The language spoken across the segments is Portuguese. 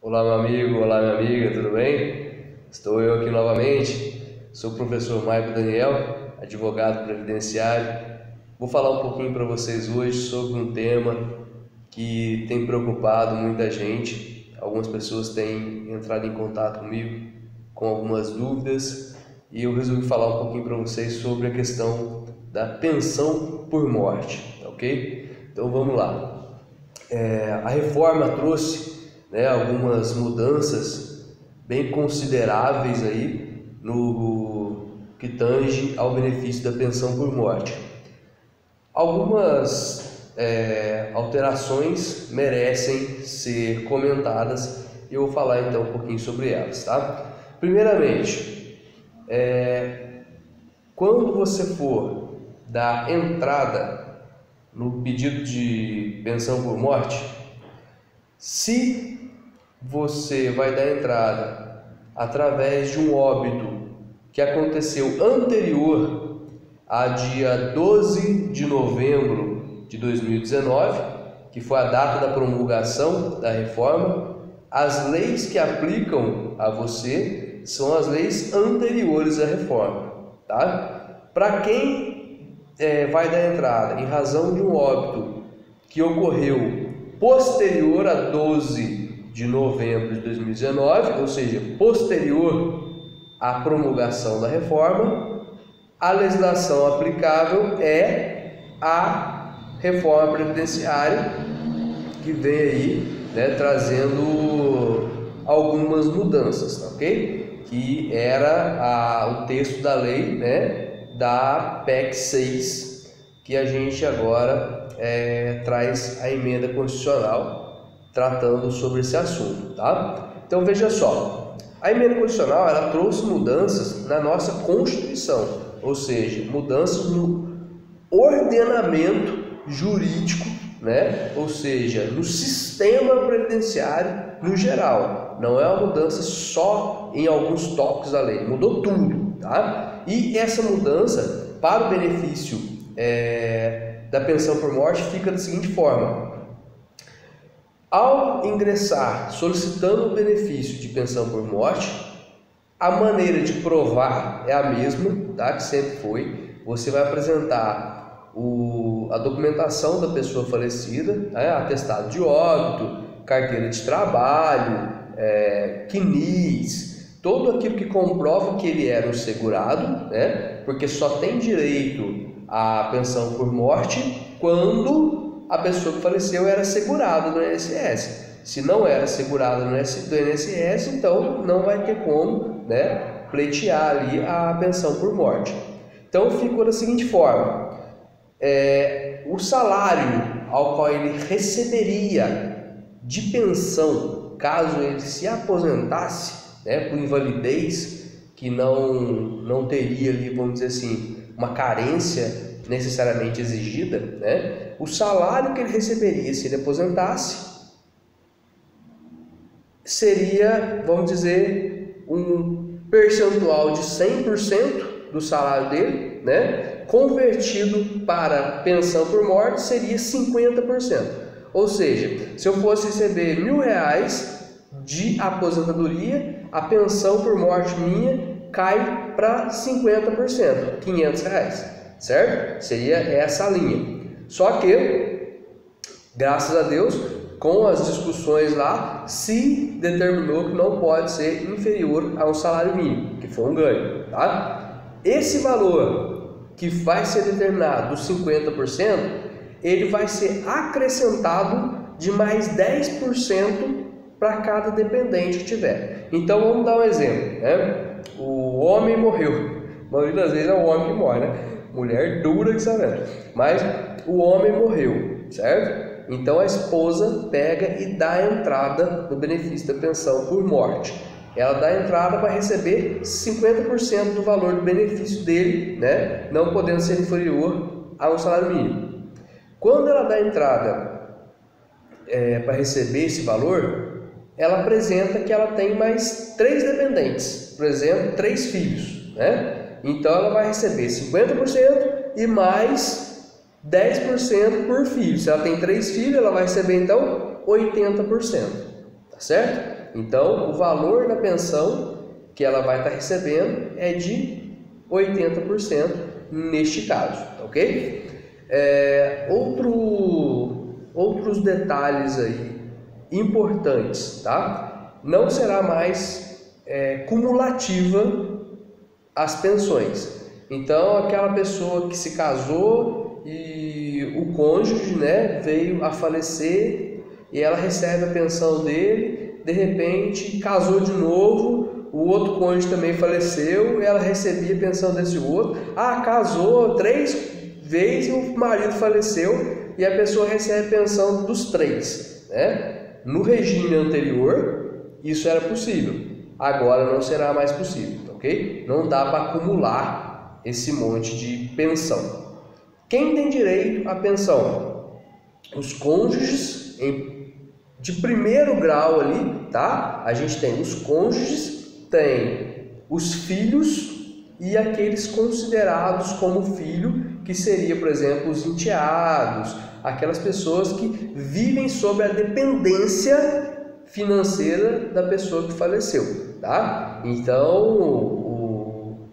Olá, meu amigo, olá, minha amiga, tudo bem? Estou eu aqui novamente, sou o professor Maico Daniel, advogado previdenciário. Vou falar um pouquinho para vocês hoje sobre um tema que tem preocupado muita gente. Algumas pessoas têm entrado em contato comigo com algumas dúvidas e eu resolvi falar um pouquinho para vocês sobre a questão da pensão por morte, ok? Então vamos lá. A reforma trouxe algumas mudanças bem consideráveis aí no que tange ao benefício da pensão por morte. Algumas alterações merecem ser comentadas e eu vou falar então um pouquinho sobre elas, tá? Primeiramente, quando você for dar entrada no pedido de pensão por morte, se você vai dar entrada através de um óbito que aconteceu anterior a dia 12 de novembro de 2019, que foi a data da promulgação da reforma, as leis que aplicam a você são as leis anteriores à reforma, tá? Para quem vai dar entrada em razão de um óbito que ocorreu posterior a 12 de novembro de 2019, ou seja, posterior à promulgação da reforma, a legislação aplicável é a reforma previdenciária, que vem aí trazendo algumas mudanças, ok? Que era o texto da lei, da PEC 6, que a gente agora traz a emenda constitucional tratando sobre esse assunto, tá? Então veja só, a emenda constitucional ela trouxe mudanças na nossa Constituição, ou seja, mudanças no ordenamento jurídico, ou seja, no sistema previdenciário no geral. Não é uma mudança só em alguns tópicos da lei, mudou tudo, tá? E essa mudança para o benefício da pensão por morte fica da seguinte forma: ao ingressar solicitando o benefício de pensão por morte, a maneira de provar é a mesma, tá? Que sempre foi. Você vai apresentar a documentação da pessoa falecida, atestado de óbito, carteira de trabalho, CNIS, tudo aquilo que comprova que ele era um segurado, porque só tem direito à pensão por morte quando a pessoa que faleceu era segurada no INSS. Se não era segurada do INSS, então não vai ter como pleitear ali a pensão por morte. Então ficou da seguinte forma: o salário ao qual ele receberia de pensão caso ele se aposentasse por invalidez, que não teria ali, vamos dizer assim, uma carência necessariamente exigida, o salário que ele receberia se ele aposentasse seria, vamos dizer, um percentual de 100% do salário dele, convertido para pensão por morte seria 50%. Ou seja, se eu fosse receber R$1.000 de aposentadoria, a pensão por morte minha cai para 50%, R$500, certo? Seria essa a linha. Só que, graças a Deus, com as discussões lá, se determinou que não pode ser inferior a um salário mínimo, que foi um ganho, tá? Esse valor que vai ser determinado dos 50%, ele vai ser acrescentado de mais 10% para cada dependente que tiver. Então vamos dar um exemplo, O homem morreu. A maioria das vezes é o homem que morre, Mulher dura que sabe. Mas o homem morreu, certo? Então a esposa pega e dá a entrada no benefício da pensão por morte. Ela dá a entrada para receber 50% do valor do benefício dele, não podendo ser inferior a um salário mínimo. Quando ela dá a entrada para receber esse valor, ela apresenta que ela tem mais 3 dependentes, por exemplo, 3 filhos, Então ela vai receber 50% e mais 10% por filho. Se ela tem 3 filhos, ela vai receber então 80%, tá certo? Então, o valor da pensão que ela vai estar recebendo é de 80% neste caso, ok? Outros detalhes aí importantes, tá? Não será mais cumulativa as pensões. Então, aquela pessoa que se casou e o cônjuge, né, veio a falecer e ela recebe a pensão dele, de repente casou de novo, o outro cônjuge também faleceu e ela recebia a pensão desse outro. Casou 3 vezes e o marido faleceu e a pessoa recebe a pensão dos 3, né? No regime anterior, isso era possível, agora não será mais possível, ok? Não dá para acumular esse monte de pensão. Quem tem direito à pensão? Os cônjuges de primeiro grau ali, tá? A gente tem os cônjuges, tem os filhos e aqueles considerados como filho, que seria, por exemplo, os enteados, aquelas pessoas que vivem sob a dependência financeira da pessoa que faleceu, tá? Então,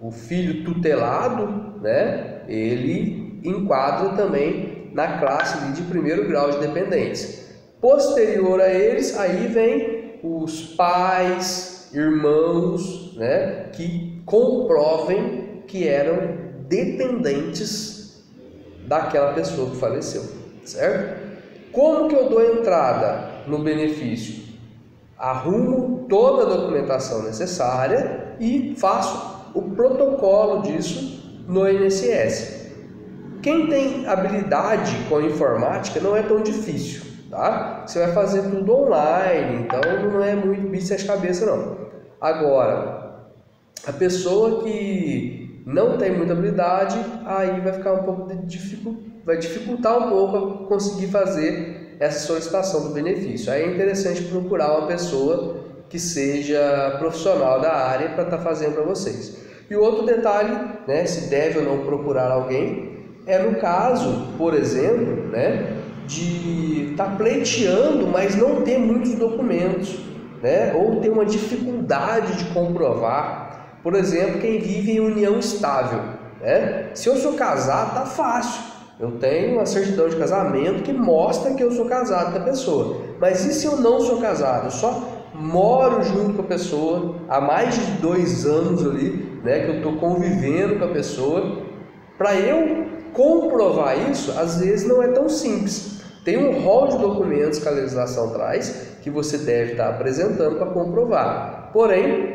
o filho tutelado, né, ele enquadra também na classe de primeiro grau de dependência. Posterior a eles, aí vem os pais, irmãos, né, que comprovem que eram dependentes daquela pessoa que faleceu, certo? Como que eu dou entrada no benefício? Arrumo toda a documentação necessária e faço o protocolo disso no INSS. Quem tem habilidade com a informática não é tão difícil, tá? Você vai fazer tudo online, então não é muito bicho de cabeça não. Agora, a pessoa que não tem muita habilidade, aí vai ficar um pouco vai dificultar um pouco a conseguir fazer essa solicitação do benefício. Aí é interessante procurar uma pessoa que seja profissional da área para estar fazendo para vocês. E o outro detalhe, né, se deve ou não procurar alguém, é no caso, por exemplo, né, de estar pleiteando, mas não ter muitos documentos, né, ou ter uma dificuldade de comprovar. Por exemplo, quem vive em união estável, né? Se eu sou casado, tá fácil. Eu tenho uma certidão de casamento que mostra que eu sou casado com a pessoa. Mas e se eu não sou casado? Eu só moro junto com a pessoa há mais de 2 anos ali, né, que eu estou convivendo com a pessoa. Para eu comprovar isso, às vezes não é tão simples. Tem um rol de documentos que a legislação traz que você deve estar apresentando para comprovar. Porém,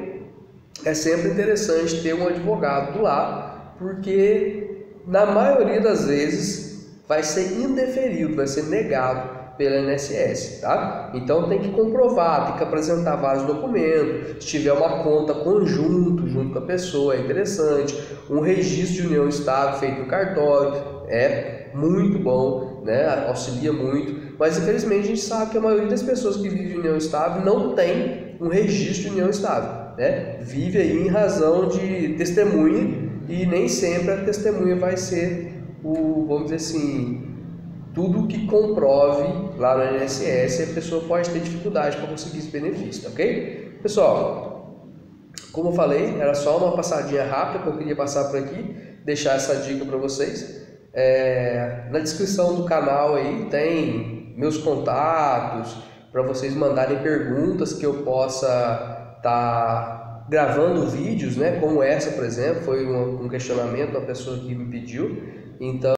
é sempre interessante ter um advogado do lado, porque na maioria das vezes vai ser indeferido, vai ser negado pela INSS, tá? Então tem que comprovar, tem que apresentar vários documentos. Se tiver uma conta conjunto junto com a pessoa, é interessante. Um registro de união estável feito no cartório é muito bom, né? Auxilia muito. Mas infelizmente a gente sabe que a maioria das pessoas que vivem em união estável não tem um registro de união estável, né? Vive aí em razão de testemunha e nem sempre a testemunha vai ser vamos dizer assim, tudo que comprove lá no INSS, a pessoa pode ter dificuldade para conseguir esse benefício, ok? Pessoal, como eu falei, era só uma passadinha rápida que eu queria passar por aqui, deixar essa dica para vocês. Na descrição do canal aí tem meus contatos para vocês mandarem perguntas que eu possa estar gravando vídeos, né? Como essa, por exemplo, foi um questionamento, uma pessoa que me pediu. Então